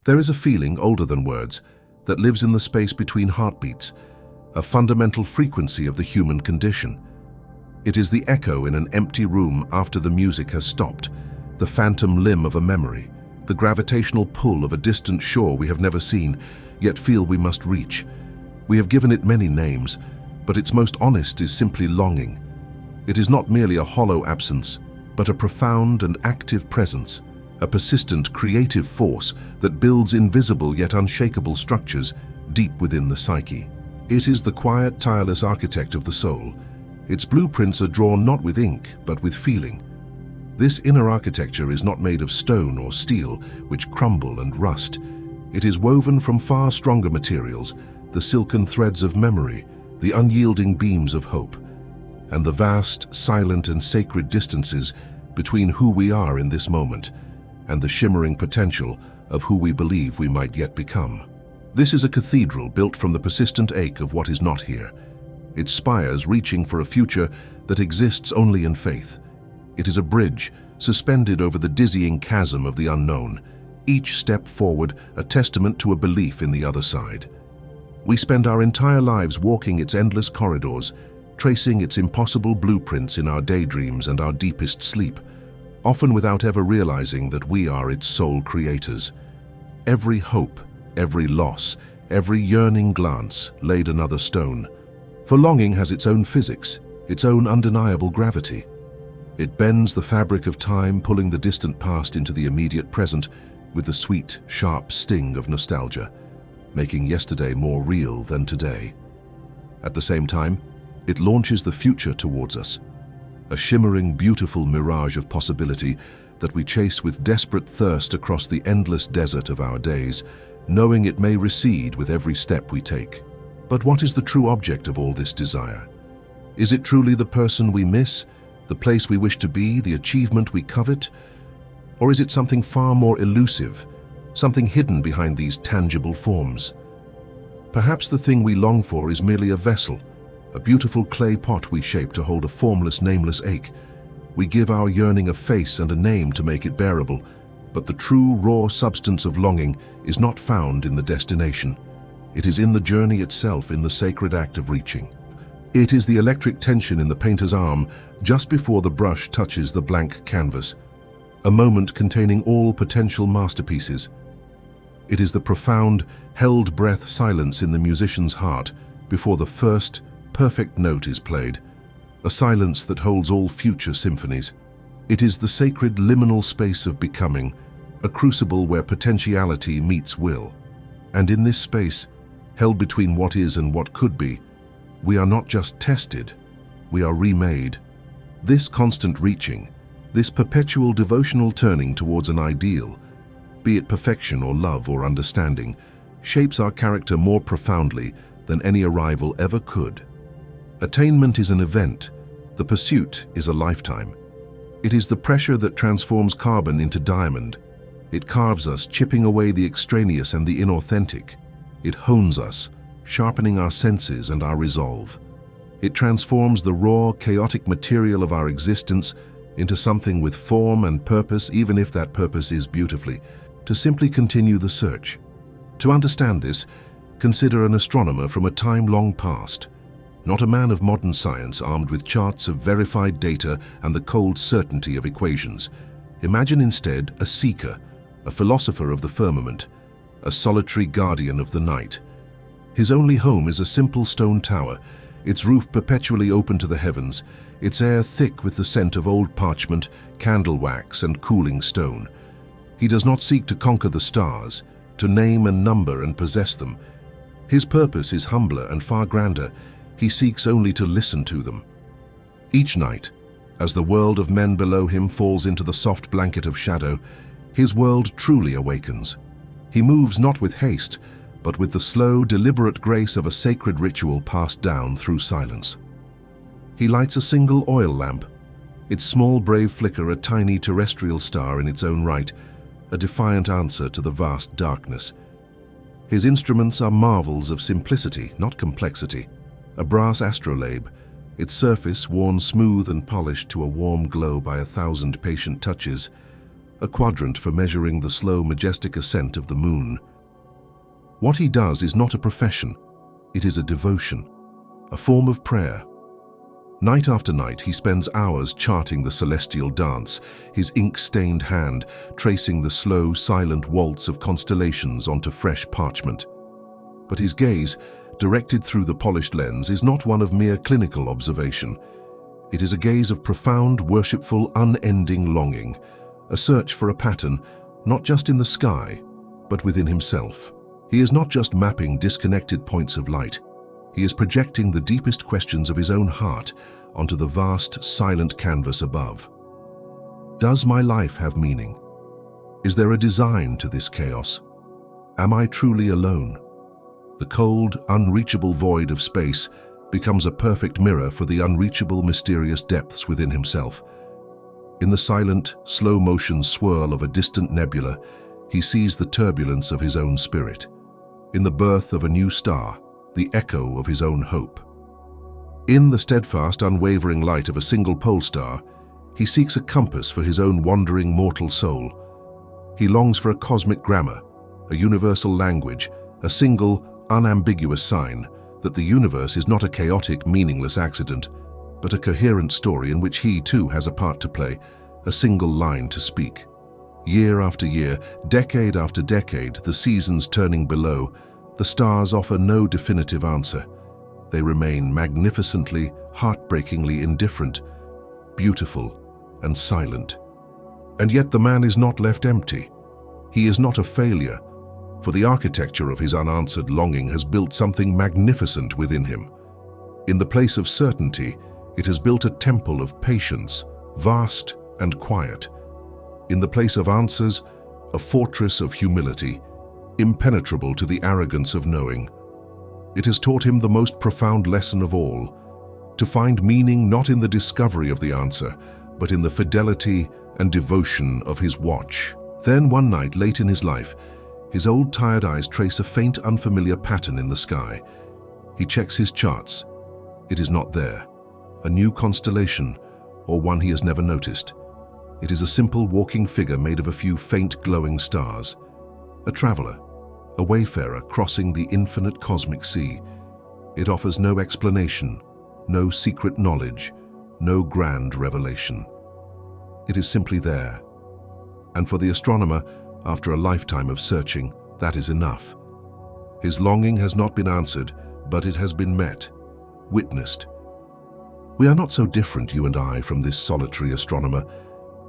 There is a feeling older than words that lives in the space between heartbeats, a fundamental frequency of the human condition. It is the echo in an empty room after the music has stopped, the phantom limb of a memory, the gravitational pull of a distant shore we have never seen, yet feel we must reach. We have given it many names, but its most honest is simply longing. It is not merely a hollow absence, but a profound and active presence, a persistent creative force that builds invisible yet unshakable structures deep within the psyche. It is the quiet, tireless architect of the soul. Its blueprints are drawn not with ink, but with feeling. This inner architecture is not made of stone or steel, which crumble and rust. It is woven from far stronger materials, the silken threads of memory, the unyielding beams of hope, and the vast, silent and sacred distances between who we are in this moment and the shimmering potential of who we believe we might yet become. This is a cathedral built from the persistent ache of what is not here, its spires reaching for a future that exists only in faith. It is a bridge suspended over the dizzying chasm of the unknown, each step forward a testament to a belief in the other side. We spend our entire lives walking its endless corridors, tracing its impossible blueprints in our daydreams and our deepest sleep, often without ever realizing that we are its sole creators. Every hope, every loss, every yearning glance laid another stone. For longing has its own physics, its own undeniable gravity. It bends the fabric of time, pulling the distant past into the immediate present with the sweet, sharp sting of nostalgia, making yesterday more real than today. At the same time, it launches the future towards us, a shimmering, beautiful mirage of possibility that we chase with desperate thirst across the endless desert of our days, knowing it may recede with every step we take. But what is the true object of all this desire? Is it truly the person we miss, the place we wish to be, the achievement we covet? Or is it something far more elusive, something hidden behind these tangible forms? Perhaps the thing we long for is merely a vessel, a beautiful clay pot we shape to hold a formless, nameless ache. We give our yearning a face and a name to make it bearable, but the true, raw substance of longing is not found in the destination. It is in the journey itself, in the sacred act of reaching. It is the electric tension in the painter's arm just before the brush touches the blank canvas, a moment containing all potential masterpieces. It is the profound, held-breath silence in the musician's heart before the first, perfect note is played, a silence that holds all future symphonies. It is the sacred liminal space of becoming, a crucible where potentiality meets will. And in this space, held between what is and what could be, we are not just tested, we are remade. This constant reaching, this perpetual devotional turning towards an ideal, be it perfection or love or understanding, shapes our character more profoundly than any arrival ever could. Attainment is an event, the pursuit is a lifetime. It is the pressure that transforms carbon into diamond. It carves us, chipping away the extraneous and the inauthentic. It hones us, sharpening our senses and our resolve. It transforms the raw, chaotic material of our existence into something with form and purpose, even if that purpose is beautifully, to simply continue the search. To understand this, consider an astronomer from a time long past. Not a man of modern science armed with charts of verified data and the cold certainty of equations. Imagine instead a seeker, a philosopher of the firmament, a solitary guardian of the night. His only home is a simple stone tower, its roof perpetually open to the heavens, its air thick with the scent of old parchment, candle wax, and cooling stone. He does not seek to conquer the stars, to name and number and possess them. His purpose is humbler and far grander. He seeks only to listen to them. Each night, as the world of men below him falls into the soft blanket of shadow, his world truly awakens. He moves not with haste, but with the slow, deliberate grace of a sacred ritual passed down through silence. He lights a single oil lamp, its small brave flicker a tiny terrestrial star in its own right, a defiant answer to the vast darkness. His instruments are marvels of simplicity, not complexity. A brass astrolabe, its surface worn smooth and polished to a warm glow by 1,000 patient touches. a quadrant for measuring the slow, majestic ascent of the moon. What he does is not a profession, it is a devotion, a form of prayer. Night after night, he spends hours charting the celestial dance, his ink-stained hand tracing the slow, silent waltz of constellations onto fresh parchment. But his gaze, directed through the polished lens, is not one of mere clinical observation. It is a gaze of profound, worshipful, unending longing, a search for a pattern, not just in the sky, but within himself. He is not just mapping disconnected points of light. He is projecting the deepest questions of his own heart onto the vast, silent canvas above. Does my life have meaning? Is there a design to this chaos? Am I truly alone? The cold, unreachable void of space becomes a perfect mirror for the unreachable, mysterious depths within himself. In the silent, slow-motion swirl of a distant nebula, he sees the turbulence of his own spirit. In the birth of a new star, the echo of his own hope. In the steadfast, unwavering light of a single pole star, he seeks a compass for his own wandering mortal soul. He longs for a cosmic grammar, a universal language, a single, unambiguous sign that the universe is not a chaotic, meaningless accident, but a coherent story in which he too has a part to play, a single line to speak. Year after year, decade after decade, the seasons turning below, the stars offer no definitive answer. They remain magnificently, heartbreakingly indifferent, beautiful and silent. And yet the man is not left empty. He is not a failure, for the architecture of his unanswered longing has built something magnificent within him. In the place of certainty, it has built a temple of patience, vast and quiet. In the place of answers, a fortress of humility, impenetrable to the arrogance of knowing. It has taught him the most profound lesson of all, to find meaning not in the discovery of the answer, but in the fidelity and devotion of his watch. Then one night late in his life, his old tired eyes trace a faint, unfamiliar pattern in the sky. He checks his charts. It is not there. A new constellation, or one he has never noticed. It is a simple walking figure made of a few faint glowing stars. A traveler, a wayfarer crossing the infinite cosmic sea. It offers no explanation, no secret knowledge, no grand revelation. It is simply there. And for the astronomer, after a lifetime of searching, that is enough. His longing has not been answered, but it has been met, witnessed. We are not so different, you and I, from this solitary astronomer.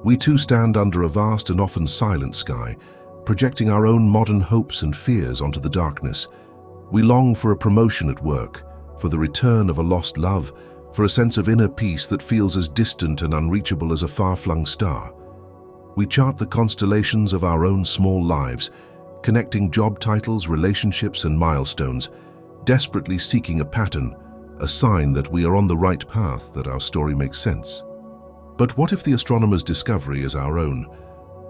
We too stand under a vast and often silent sky, projecting our own modern hopes and fears onto the darkness. We long for a promotion at work, for the return of a lost love, for a sense of inner peace that feels as distant and unreachable as a far-flung star. We chart the constellations of our own small lives, connecting job titles, relationships, and milestones, desperately seeking a pattern, a sign that we are on the right path, that our story makes sense. But what if the astronomer's discovery is our own?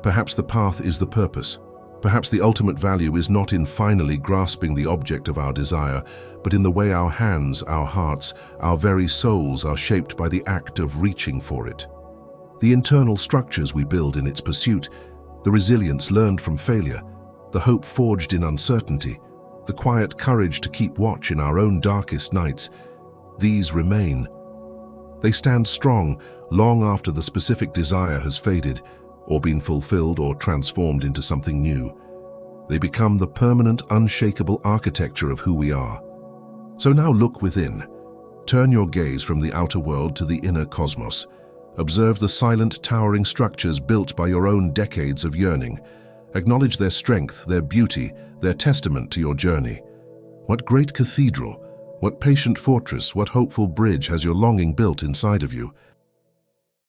Perhaps the path is the purpose. Perhaps the ultimate value is not in finally grasping the object of our desire, but in the way our hands, our hearts, our very souls are shaped by the act of reaching for it. The internal structures we build in its pursuit, the resilience learned from failure, the hope forged in uncertainty, the quiet courage to keep watch in our own darkest nights, these remain. They stand strong long after the specific desire has faded, or been fulfilled or transformed into something new. They become the permanent, unshakable architecture of who we are. So now look within. Turn your gaze from the outer world to the inner cosmos. Observe the silent, towering structures built by your own decades of yearning. Acknowledge their strength, their beauty, their testament to your journey. What great cathedral, what patient fortress, what hopeful bridge has your longing built inside of you?